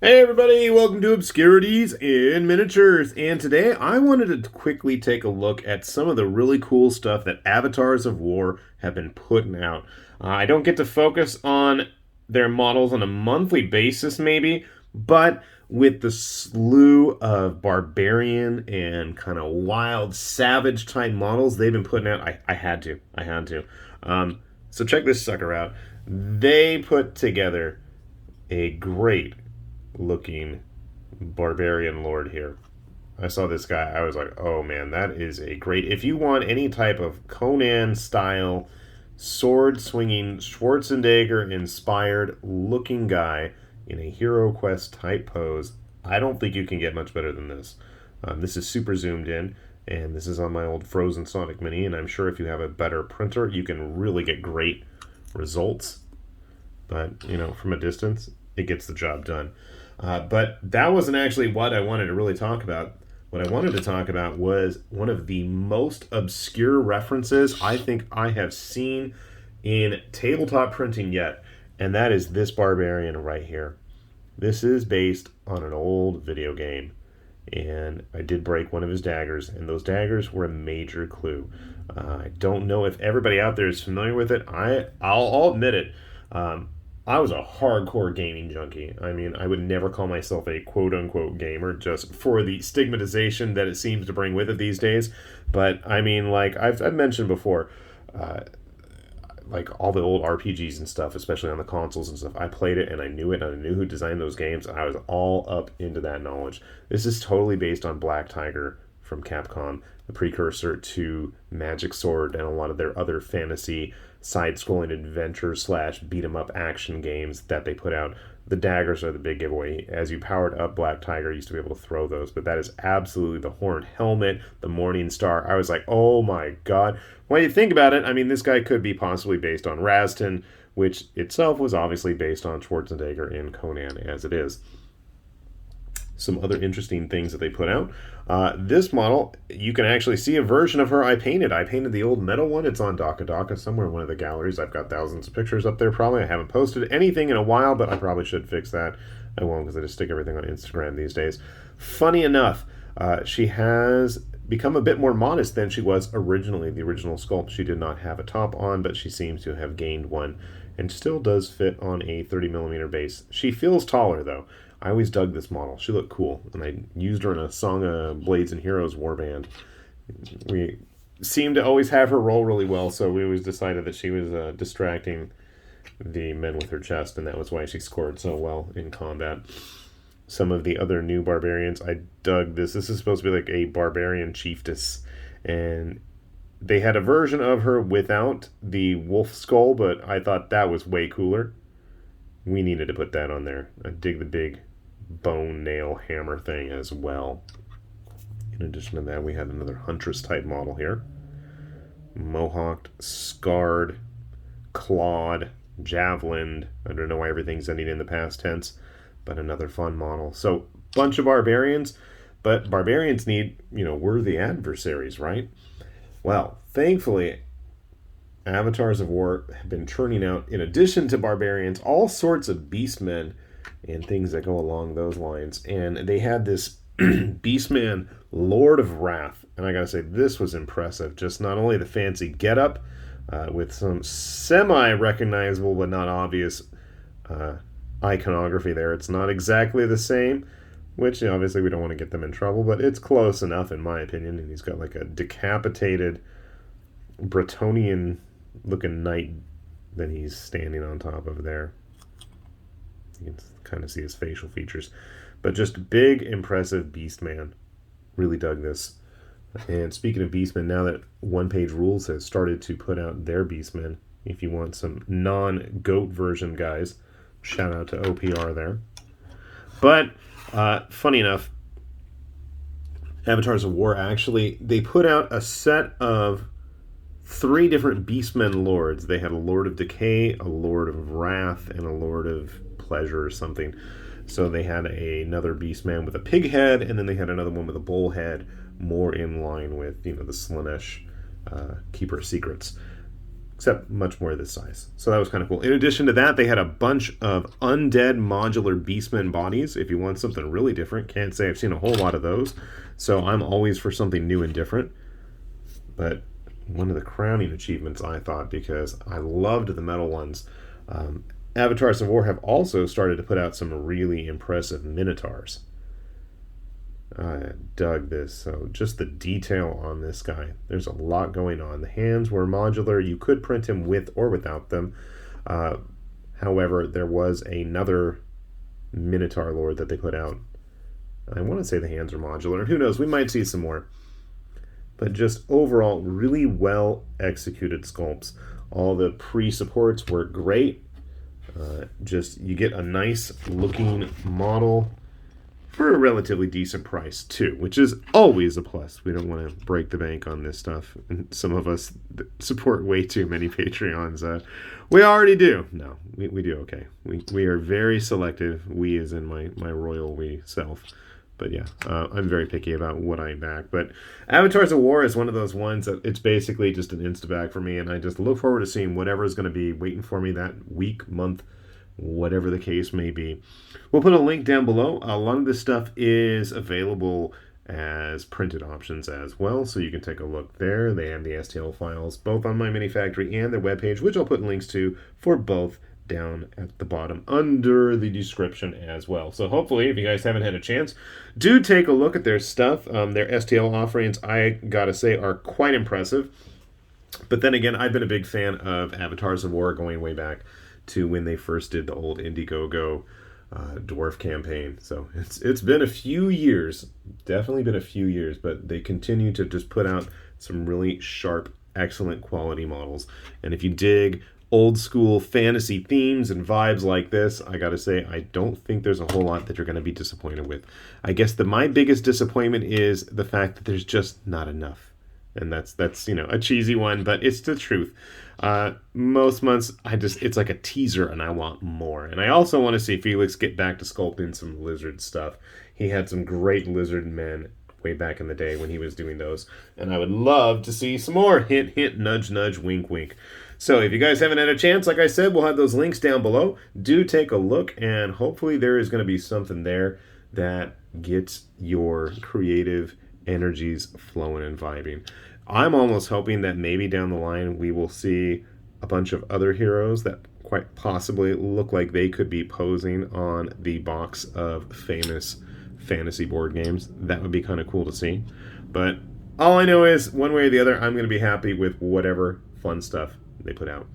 Hey everybody, welcome to Obscurities in Miniatures. And today I wanted to quickly take a look at some of the really cool stuff that Avatars of War have been putting out. I don't get to focus on their models on a monthly basis, maybe, but with the slew of barbarian and kind of wild, savage type models they've been putting out, I had to. I had to. So check this sucker out. They put together a great looking barbarian lord here. I saw this guy. I was like, oh man, that is a great. If you want any type of Conan style, sword swinging, Schwarzenegger inspired looking guy in a Hero Quest type pose, I don't think you can get much better than this. This is super zoomed in, and this is on my old Frozen Sonic Mini, and I'm sure if you have a better printer, you can really get great results. But, from a distance, it gets the job done. But that wasn't actually what I wanted to really talk about. What I wanted to talk about was one of the most obscure references I think I have seen in tabletop printing yet, and that is this barbarian right here. This is based on an old video game, and I did break one of his daggers, and those daggers were a major clue. I don't know if everybody out there is familiar with it. I'll admit it. I was a hardcore gaming junkie. I mean, I would never call myself a quote-unquote gamer just for the stigmatization that it seems to bring with it these days. But, I mean, like I've mentioned before, like all the old RPGs and stuff, especially on the consoles and stuff, I played it and I knew it and I knew who designed those games. And I was all up into that knowledge. This is totally based on Black Tiger from Capcom, the precursor to Magic Sword and a lot of their other fantasy side-scrolling adventure slash beat-em-up action games that they put out. The daggers are the big giveaway. As you powered up Black Tiger, you used to be able to throw those, but that is absolutely the horned helmet, the Morning Star. I was like, oh my god. When you think about it, I mean, this guy could be possibly based on Rastan, which itself was obviously based on Schwarzenegger in Conan, as it is. Some other interesting things that they put out. This model, you can actually see a version of her I painted. I painted the old metal one. It's on Daka somewhere in one of the galleries. I've got thousands of pictures up there probably. I haven't posted anything in a while, but I probably should fix that. I won't because I just stick everything on Instagram these days. Funny enough, she has become a bit more modest than she was originally. The original sculpt, she did not have a top on, but she seems to have gained one and still does fit on a 30mm base. She feels taller though. I always dug this model. She looked cool, and I used her in a Song of Blades and Heroes warband. We seemed to always have her roll really well, so we always decided that she was distracting the men with her chest, and that was why she scored so well in combat. Some of the other new barbarians, I dug this. This is supposed to be like a barbarian chiefess, and they had a version of her without the wolf skull, but I thought that was way cooler. We needed to put that on there. I dig the big bone nail hammer thing as well. In addition to that, we had another huntress type model here. Mohawked, scarred, clawed, javelined. I don't know why everything's ending in the past tense, but another fun model. So, bunch of barbarians, but barbarians need, worthy adversaries, right? Well, thankfully, Avatars of War have been churning out, in addition to barbarians, all sorts of beastmen and things that go along those lines. And they had this Beastman Lord of Wrath. And I gotta say, this was impressive. Just not only the fancy getup, with some semi-recognizable but not obvious iconography there. It's not exactly the same, which obviously we don't want to get them in trouble, but it's close enough in my opinion. And he's got like a decapitated Bretonian looking knight that he's standing on top of there. You can kind of see his facial features, but just big, impressive Beastman. Really dug this. And speaking of Beastmen, now that One Page Rules has started to put out their Beastmen, if you want some non-goat version guys, shout out to OPR there. But funny enough, Avatars of War actually, they put out a set of 3 different Beastmen lords. They had a Lord of Decay, a Lord of Wrath, and a Lord of Pleasure or something. So they had another Beastman with a pig head, and then they had another one with a bull head, more in line with, the Slaanesh Keeper of Secrets. except much more this size. So that was kind of cool. In addition to that, they had a bunch of undead modular Beastmen bodies. If you want something really different, can't say I've seen a whole lot of those. So I'm always for something new and different. But one of the crowning achievements, I thought, because I loved the metal ones, Avatars of War have also started to put out some really impressive minotaurs. I dug this. So just the detail on this guy. There's a lot going on. The hands were modular. You could print him with or without them. However, there was another Minotaur Lord that they put out. I want to say the hands are modular. Who knows? We might see some more. But just overall, really well executed sculpts. All the pre-supports were great. Just you get a nice looking model for a relatively decent price too, which is always a plus. We don't want to break the bank on this stuff. And some of us support way too many Patreons. We already do. No, we do okay. We are very selective. We as in my royal we self. But yeah, I'm very picky about what I back. But Avatars of War is one of those ones that it's basically just an insta-bag for me, and I just look forward to seeing whatever is going to be waiting for me that week, month, whatever the case may be. We'll put a link down below. A lot of this stuff is available as printed options as well, so you can take a look there. They have the STL files both on my mini factory and their webpage, which I'll put links to for both down at the bottom under the description as well. So hopefully, if you guys haven't had a chance, do take a look at their stuff. Their STL offerings, I gotta say, are quite impressive. But then again, I've been a big fan of Avatars of War going way back to when they first did the old Indiegogo dwarf campaign. So it's been a few years, definitely been a few years, but they continue to just put out some really sharp, excellent quality models. And if you dig old school fantasy themes and vibes like this, I gotta say, I don't think there's a whole lot that you're gonna be disappointed with. I guess my biggest disappointment is the fact that there's just not enough. And that's a cheesy one, but it's the truth. Most months, it's like a teaser and I want more. And I also want to see Felix get back to sculpting some lizard stuff. He had some great lizard men way back in the day when he was doing those. And I would love to see some more. Hint, hint, nudge, nudge, wink, wink. So if you guys haven't had a chance, like I said, we'll have those links down below. Do take a look, and hopefully there is going to be something there that gets your creative energies flowing and vibing. I'm almost hoping that maybe down the line we will see a bunch of other heroes that quite possibly look like they could be posing on the box of famous fantasy board games. That would be kind of cool to see. But all I know is, one way or the other, I'm going to be happy with whatever fun stuff they put out.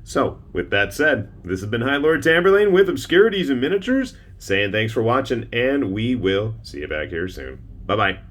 So, with that said, this has been High Lord Tamberlane with Obscurities and Miniatures, saying thanks for watching, and we will see you back here soon. Bye-bye.